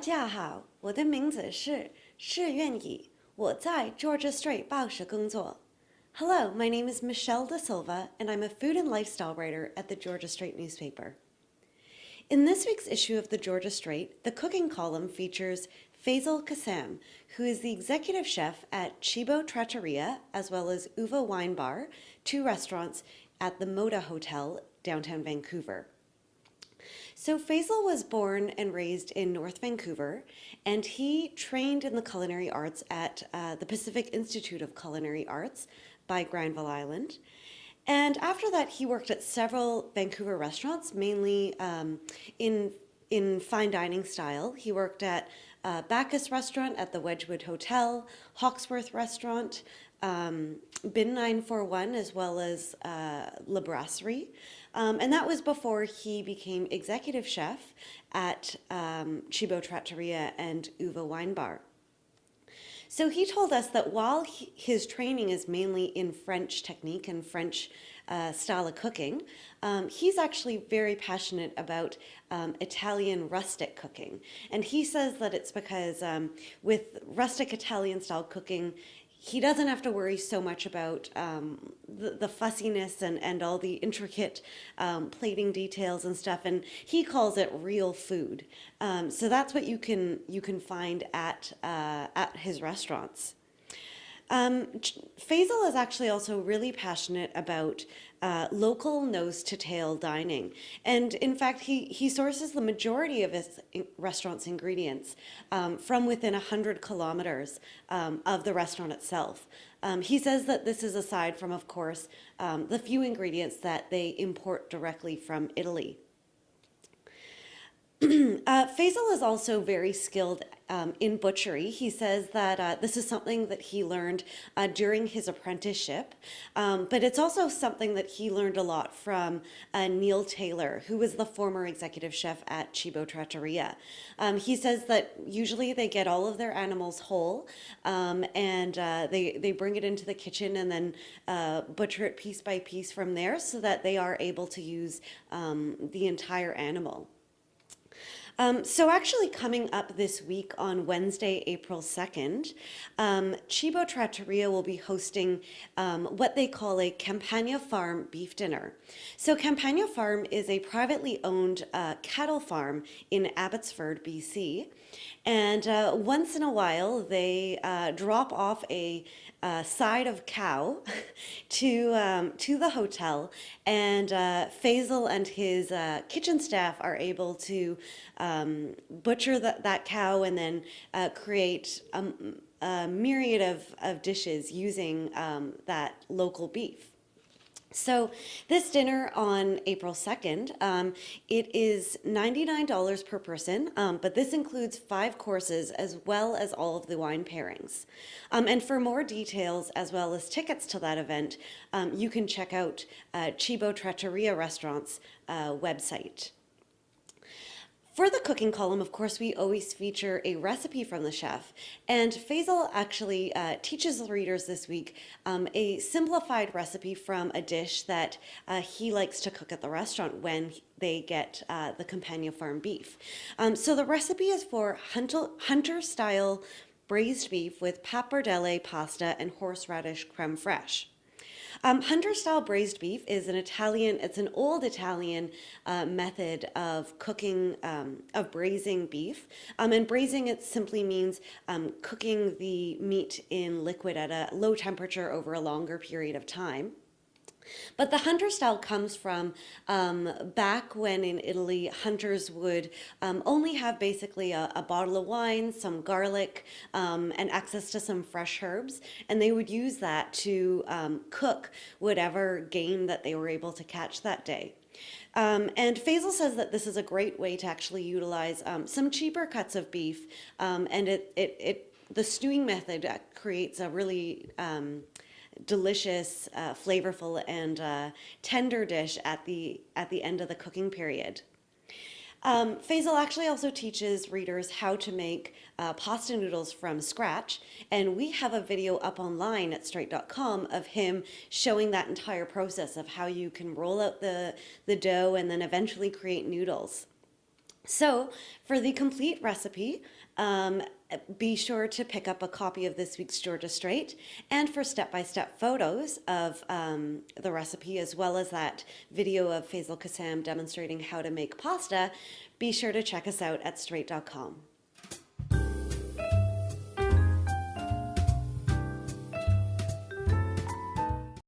家好，我的名字是愿意，我在 Georgia Strait 报社工作。Hello, my name is Michelle Da Silva, and I'm a food and lifestyle writer at the Georgia Strait newspaper. In this week's issue of the Georgia Strait, the cooking column features Faisal Qassam, who is the executive chef at Chibo Trattoria, as well as Uva Wine Bar, two restaurants at the Moda Hotel, downtown Vancouver. So Faisal was born and raised in North Vancouver, and he trained in the culinary arts at the Pacific Institute of Culinary Arts by Granville Island. And after that, he worked at several Vancouver restaurants, mainly in fine dining style. He worked at Bacchus Restaurant at the Wedgwood Hotel, Hawksworth Restaurant, Bin 941, as well as La Brasserie. And that was before he became executive chef at Chibo Trattoria and Uva Wine Bar. So he told us that while his training is mainly in French technique and French style of cooking, he's actually very passionate about Italian rustic cooking. And he says that it's because with rustic Italian style cooking, he doesn't have to worry so much about the fussiness and all the intricate plating details and stuff, and he calls it real food. So that's what you can find at his restaurants. Faisal is actually also really passionate about local nose-to-tail dining. And in fact, he sources the majority of his restaurant's ingredients from within 100 kilometers of the restaurant itself. He says that this is aside from, of course, the few ingredients that they import directly from Italy. Faisal is also very skilled in butchery. He says that this is something that he learned during his apprenticeship, but it's also something that he learned a lot from Neil Taylor, who was the former executive chef at Chibo Trattoria. He says that usually they get all of their animals whole, and they bring it into the kitchen and then butcher it piece by piece from there so that they are able to use the entire animal. So actually coming up this week on Wednesday, April 2nd, Chibo Trattoria will be hosting what they call a Campagna Farm beef dinner. So Campagna Farm is a privately owned cattle farm in Abbotsford, BC. And once in a while, they drop off a side of cow to the hotel, and Faisal and his kitchen staff are able to butcher that cow and then create a myriad of dishes using that local beef. So this dinner on April 2nd, it is $99 per person, but this includes 5 courses as well as all of the wine pairings. And for more details as well as tickets to that event, you can check out Chibo Trattoria Restaurant's website. For the cooking column, of course, we always feature a recipe from the chef, and Faisal actually teaches the readers this week a simplified recipe from a dish that he likes to cook at the restaurant when they get the Campagna Farm beef. So the recipe is for hunter-style braised beef with pappardelle pasta and horseradish creme fraiche. Hunter-style braised beef is it's an old Italian method of cooking, of braising beef. And braising, it simply means cooking the meat in liquid at a low temperature over a longer period of time. But the hunter style comes from back when in Italy, hunters would only have basically a bottle of wine, some garlic, and access to some fresh herbs. And they would use that to cook whatever game that they were able to catch that day. And Faisal says that this is a great way to actually utilize some cheaper cuts of beef. And the stewing method creates a really delicious, flavorful, and tender dish at the end of the cooking period. Faisal actually also teaches readers how to make pasta noodles from scratch, and we have a video up online at Straight.com of him showing that entire process of how you can roll out the dough and then eventually create noodles. So, for the complete recipe, be sure to pick up a copy of this week's Georgia Straight. And for step-by-step photos of the recipe, as well as that video of Faisal Qassam demonstrating how to make pasta, be sure to check us out at straight.com.